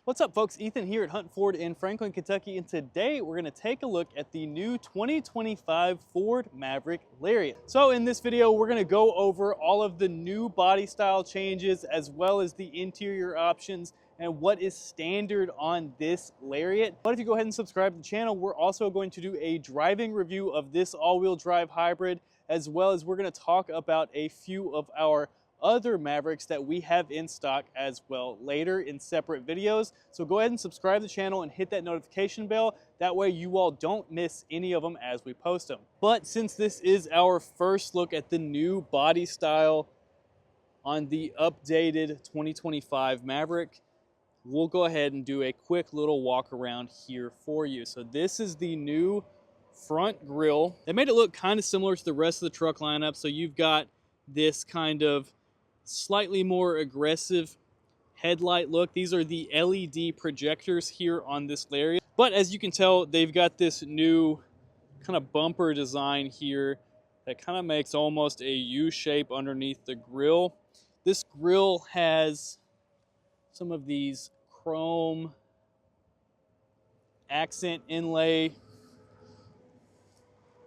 What's up, folks? Ethan here at Hunt Ford in Franklin, Kentucky, and today we're going to take a look at the new 2025 Ford Maverick Lariat. So in this video, we're going to go over all of the new body style changes as well as the interior options and what is standard on this Lariat. But if you go ahead and subscribe to the channel, we're also going to do a driving review of this all-wheel drive hybrid, as well as we're going to talk about a few of our other Mavericks that we have in stock as well later in separate videos. So go ahead and subscribe to the channel and hit that notification bell. That way you all don't miss any of them as we post them. But since this is our first look at the new body style on the updated 2025 Maverick, we'll go ahead and do a quick little walk around here for you. So this is the new front grille. They made it look kind of similar to the rest of the truck lineup. So you've got this kind of slightly more aggressive headlight look. These are the LED projectors here on this Lariat. But as you can tell, they've got this new kind of bumper design here that kind of makes almost a U shape underneath the grille. This grille has some of these chrome accent inlay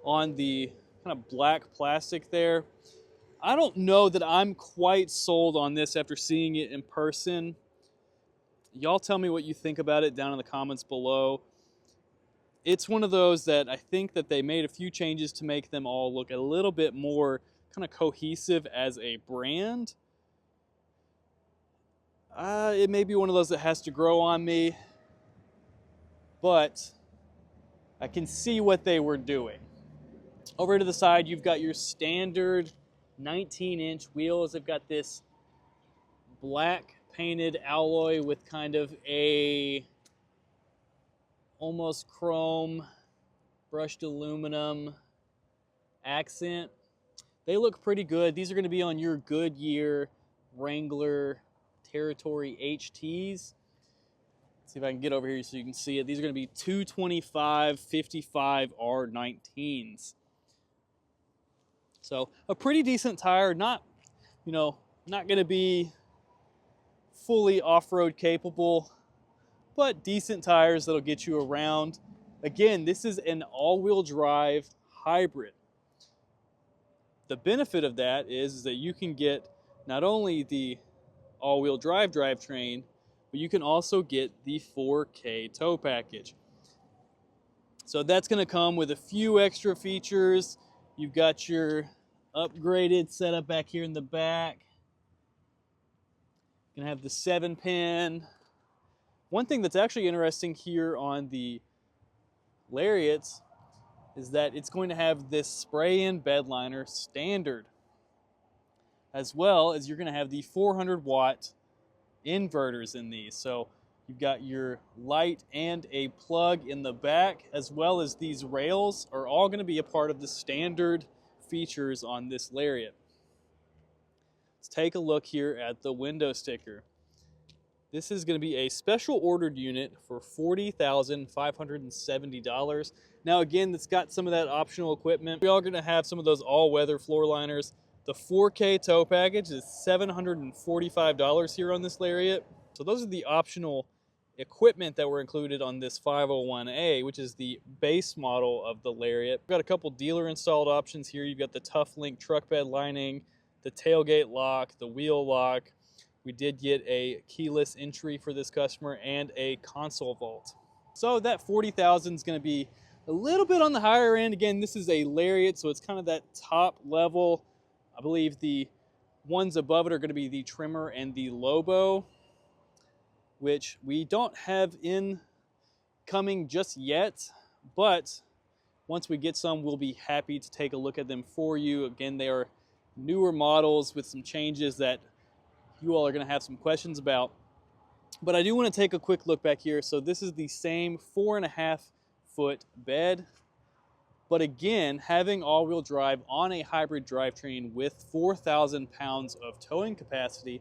on the kind of black plastic there. I don't know that I'm quite sold on this after seeing it in person. Y'all tell me what you think about it down in the comments below. It's one of those that I think that they made a few changes to make them all look a little bit more kind of cohesive as a brand. It may be one of those that has to grow on me, but I can see what they were doing. Over to the side, you've got your standard 19-inch wheels. They've got this black painted alloy with kind of a almost chrome brushed aluminum accent. They look pretty good. These are going to be on your Goodyear Wrangler Territory HTs. Let's see if I can get over here so you can see it. These are going to be 225 55 R19s. So a pretty decent tire, not going to be fully off-road capable, but decent tires that'll get you around. Again, this is an all-wheel drive hybrid. The benefit of that is that you can get not only the all-wheel drive drivetrain, but you can also get the 4K tow package. So that's going to come with a few extra features. You've got your upgraded setup back here in the back. You can have the 7-pin. One thing that's actually interesting here on the Lariats is that it's going to have this spray-in bed liner standard, as well as you're going to have the 400-watt inverters in these. So you've got your light and a plug in the back, as well as these rails are all going to be a part of the standard features on this Lariat. Let's take a look here at the window sticker. This is going to be a special ordered unit for $40,570. Now again, it's got some of that optional equipment. We are going to have some of those all-weather floor liners. The 4K tow package is $745 here on this Lariat. So those are the optional equipment that were included on this 501A, which is the base model of the Lariat. We've got a couple dealer installed options here. You've got the Tough Link truck bed lining, the tailgate lock, the wheel lock. We did get a keyless entry for this customer and a console vault. So that $40,000 is going to be a little bit on the higher end. Again, this is a Lariat, so it's kind of that top level. I believe the ones above it are going to be the Tremor and the Lobo, which we don't have incoming just yet, but once we get some, we'll be happy to take a look at them for you. Again, they are newer models with some changes that you all are going to have some questions about. But I do want to take a quick look back here. So this is the same 4.5-foot bed, but again, having all-wheel drive on a hybrid drivetrain with 4,000 pounds of towing capacity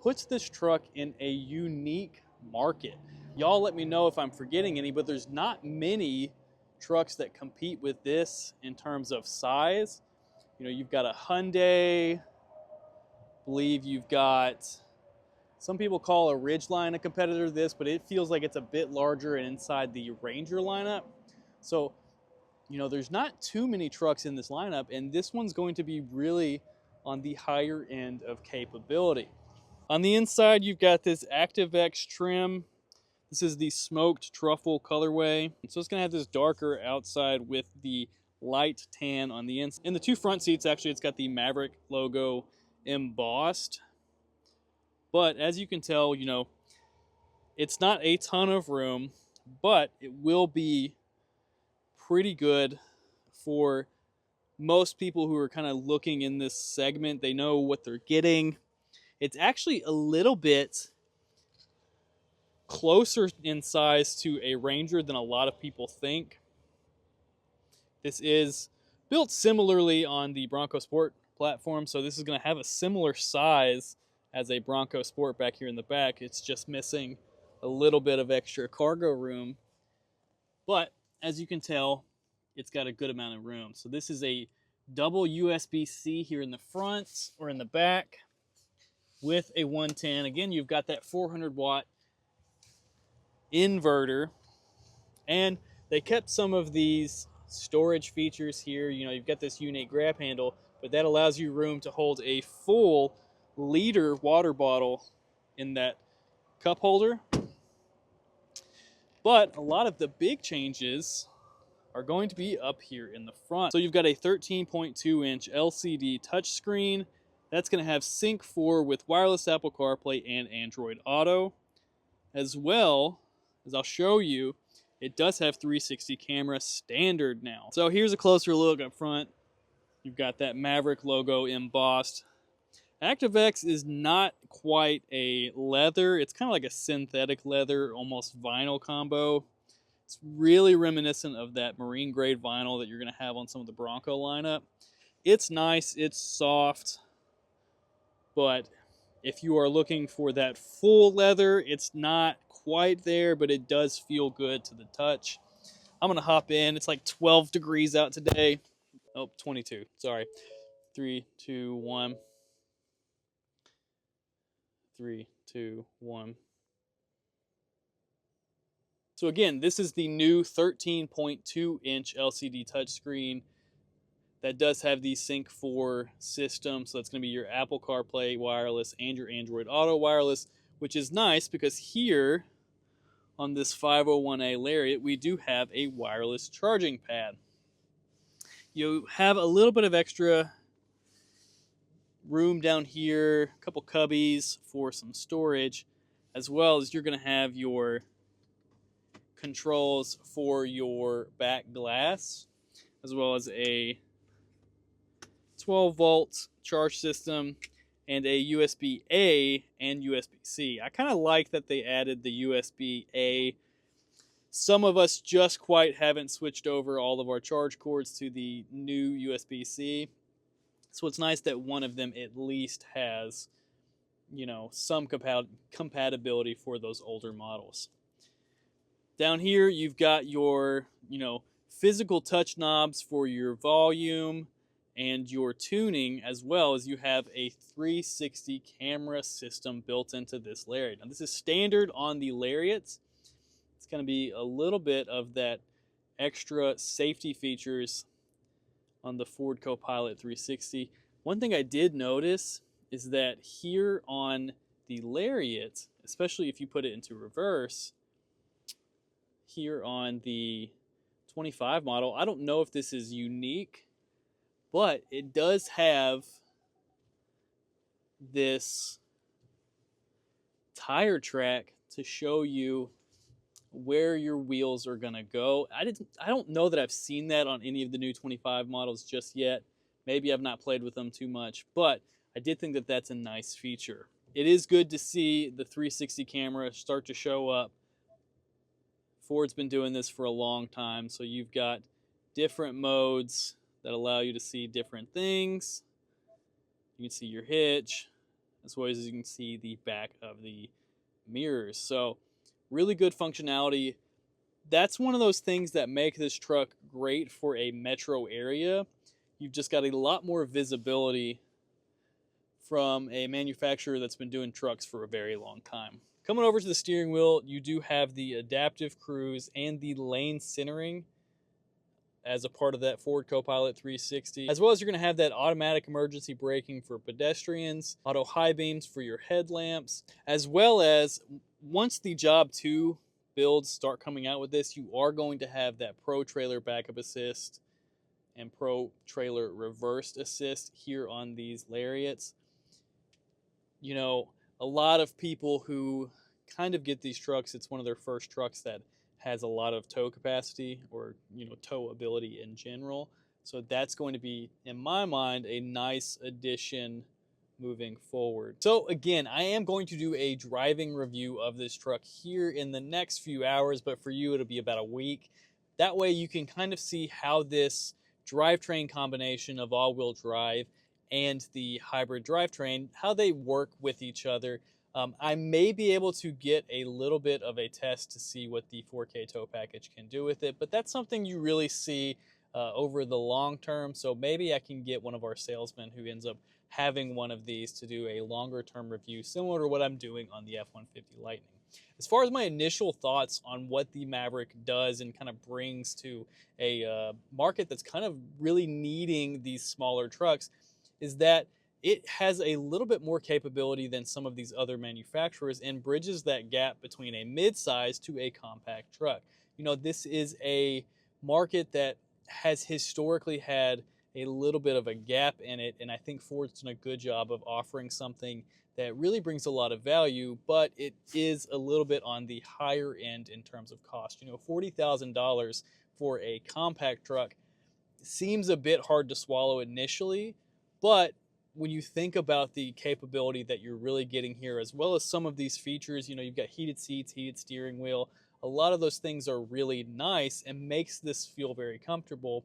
puts this truck in a unique market. Y'all let me know if I'm forgetting any, but there's not many trucks that compete with this in terms of size. You know, you've got a Hyundai, I believe you've got Some people call a Ridgeline a competitor to this, but it feels like it's a bit larger and inside the Ranger lineup. So, you know, there's not too many trucks in this lineup, and this one's going to be really on the higher end of capability. On the inside, you've got this ActiveX trim. This is the smoked truffle colorway. So it's gonna have this darker outside with the light tan on the inside. In the two front seats, actually, it's got the Maverick logo embossed. But as you can tell, you know, it's not a ton of room, but it will be pretty good for most people who are kind of looking in this segment. They know what they're getting. It's actually a little bit closer in size to a Ranger than a lot of people think. This is built similarly on the Bronco Sport platform, so this is going to have a similar size as a Bronco Sport back here in the back. It's just missing a little bit of extra cargo room, but as you can tell, it's got a good amount of room. So this is a double USB-C here in the front or in the back with a 110. Again, you've got that 400 watt inverter, and they kept some of these storage features here. You know, you've got this unique grab handle, but that allows you room to hold a full liter water bottle in that cup holder. But a lot of the big changes are going to be up here in the front. So you've got a 13.2 inch LCD touchscreen. That's going to have Sync 4 with wireless Apple CarPlay and Android Auto. As well, as I'll show you, it does have 360 camera standard now. So here's a closer look up front. You've got that Maverick logo embossed. ActiveX is not quite a leather. It's kind of like a synthetic leather, almost vinyl combo. It's really reminiscent of that marine grade vinyl that you're going to have on some of the Bronco lineup. It's nice, it's soft, but if you are looking for that full leather, it's not quite there, but it does feel good to the touch. I'm going to hop in. It's like 12 degrees out today. Oh, 22. Sorry. 3, 2, 1. 3, 2, 1. So again, this is the new 13.2 inch LCD touchscreen that does have the Sync 4 system. So that's going to be your Apple CarPlay wireless and your Android Auto wireless, which is nice because here on this 501A Lariat, we do have a wireless charging pad. You have a little bit of extra room down here, a couple cubbies for some storage, as well as you're going to have your controls for your back glass, as well as a 12-volt charge system and a USB-A and USB-C. I kind of like that they added the USB-A. Some of us just quite haven't switched over all of our charge cords to the new USB-C. So it's nice that one of them at least has, you know, some compatibility for those older models. Down here, you've got your, you know, physical touch knobs for your volume and your tuning, as well as you have a 360 camera system built into this Lariat. Now, this is standard on the Lariats. It's going to be a little bit of that extra safety features on the Ford Copilot 360. One thing I did notice is that here on the Lariat, especially if you put it into reverse, here on the 25 model, I don't know if this is unique, but it does have this tire track to show you where your wheels are going to go. I don't know that I've seen that on any of the new 25 models just yet. Maybe I've not played with them too much, but I did think that that's a nice feature. It is good to see the 360 camera start to show up. Ford's been doing this for a long time, so you've got different modes that allow you to see different things. You can see your hitch, as well as you can see the back of the mirrors. So really good functionality. That's one of those things that make this truck great for a metro area. You've just got a lot more visibility from a manufacturer that's been doing trucks for a very long time. Coming over to the steering wheel, you do have the adaptive cruise and the lane centering as a part of that Ford Copilot 360, as well as you're going to have that automatic emergency braking for pedestrians, auto high beams for your headlamps, as well as once the Job 2 builds start coming out with this, you are going to have that Pro Trailer Backup Assist and Pro Trailer Reversed Assist here on these Lariats. You know, a lot of people who kind of get these trucks, it's one of their first trucks that has a lot of tow capacity or, you know, tow ability in general. So that's going to be, in my mind, a nice addition moving forward. So again, I am going to do a driving review of this truck here in the next few hours, but for you, it'll be about a week. That way you can kind of see how this drivetrain combination of all-wheel drive and the hybrid drivetrain, how they work with each other. I may be able to get a little bit of a test to see what the 4K tow package can do with it, but that's something you really see over the long term. So maybe I can get one of our salesmen who ends up having one of these to do a longer term review, similar to what I'm doing on the F-150 Lightning. As far as my initial thoughts on what the Maverick does and kind of brings to a market that's kind of really needing these smaller trucks, is that it has a little bit more capability than some of these other manufacturers and bridges that gap between a mid-size to a compact truck. You know, this is a market that has historically had a little bit of a gap in it, and I think Ford's done a good job of offering something that really brings a lot of value, but it is a little bit on the higher end in terms of cost. You know, $40,000 for a compact truck seems a bit hard to swallow initially, but when you think about the capability that you're really getting here, as well as some of these features, you know, you've got heated seats, heated steering wheel, a lot of those things are really nice and makes this feel very comfortable.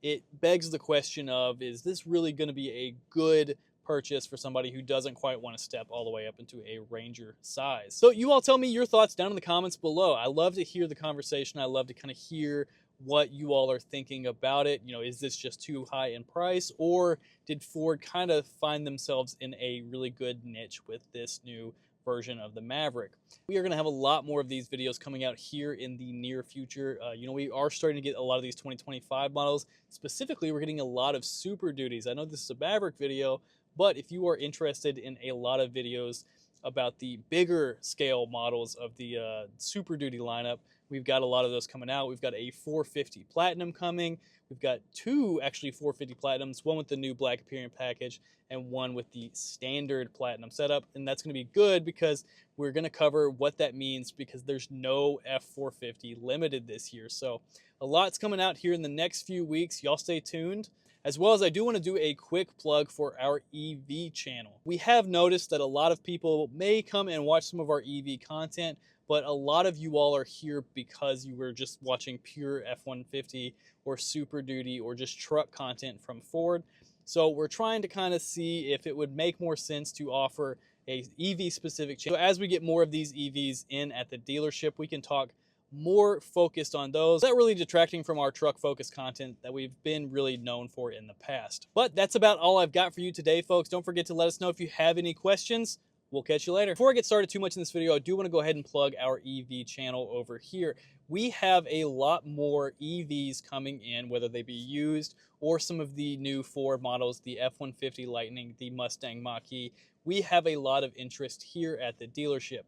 It begs the question of, is this really going to be a good purchase for somebody who doesn't quite want to step all the way up into a Ranger size? So you all tell me your thoughts down in the comments below. I love to hear the conversation. I love to kind of hear what you all are thinking about it. You know, is this just too high in price, or did Ford kind of find themselves in a really good niche with this new version of the Maverick? We are going to have a lot more of these videos coming out here in the near future. You know, we are starting to get a lot of these 2025 models. Specifically, we're getting a lot of Super Duties. I know this is a Maverick video, but if you are interested in a lot of videos about the bigger scale models of the Super Duty lineup, we've got a lot of those coming out. We've got a 450 Platinum coming. We've got two, actually, 450 Platinums, one with the new Black Imperium package and one with the standard Platinum setup. And that's going to be good because we're going to cover what that means, because there's no F450 Limited this year. So a lot's coming out here in the next few weeks. Y'all stay tuned. As well as I do want to do a quick plug for our EV channel. We have noticed that a lot of people may come and watch some of our EV content, but a lot of you all are here because you were just watching pure F-150 or Super Duty or just truck content from Ford. So we're trying to kind of see if it would make more sense to offer a EV specific channel. So as we get more of these EVs in at the dealership, we can talk more focused on those, not really detracting from our truck focused content that we've been really known for in the past. But that's about all I've got for you today, folks. Don't forget to let us know if you have any questions. We'll catch you later. Before I get started too much in this video, I do want to go ahead and plug our EV channel over here. We have a lot more EVs coming in, whether they be used or some of the new Ford models, the F-150 Lightning, the Mustang Mach-E. We have a lot of interest here at the dealership.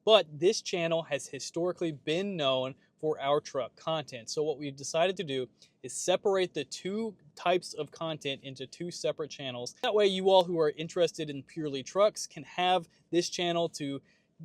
But this channel has historically been known for our truck content. So what we've decided to do is separate the two types of content into two separate channels. That way you all who are interested in purely trucks can have this channel to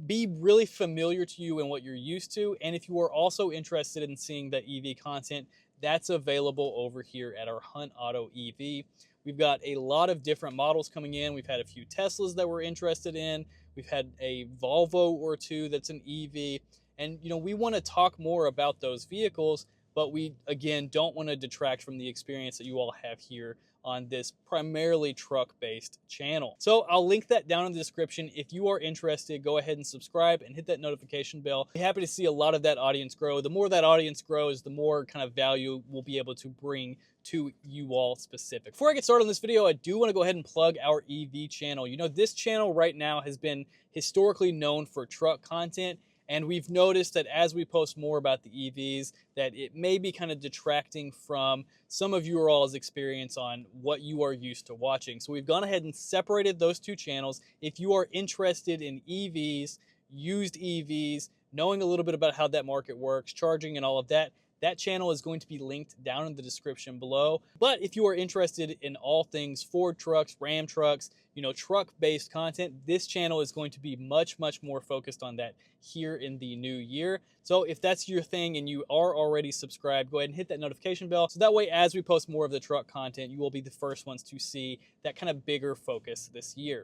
be really familiar to you and what you're used to. And if you are also interested in seeing that EV content, that's available over here at our Hunt Auto EV. We've got a lot of different models coming in. We've had a few Teslas that we're interested in. We've had a Volvo or two that's an EV. And, you know, we want to talk more about those vehicles, but we, again, don't want to detract from the experience that you all have here on this primarily truck-based channel. So I'll link that down in the description. If you are interested, go ahead and subscribe and hit that notification bell. I'm happy to see a lot of that audience grow. The more that audience grows, the more kind of value we'll be able to bring to you all specific. Before I get started on this video, I do want to go ahead and plug our EV channel. You know, this channel right now has been historically known for truck content, and we've noticed that as we post more about the EVs, that it may be kind of detracting from some of your all's experience on what you are used to watching. So we've gone ahead and separated those two channels. If you are interested in EVs, used EVs, knowing a little bit about how that market works, charging and all of that, that channel is going to be linked down in the description below. But if you are interested in all things Ford trucks, Ram trucks, you know, truck-based content, this channel is going to be much, much more focused on that here in the new year. So if that's your thing and you are already subscribed, go ahead and hit that notification bell. So that way, as we post more of the truck content, you will be the first ones to see that kind of bigger focus this year.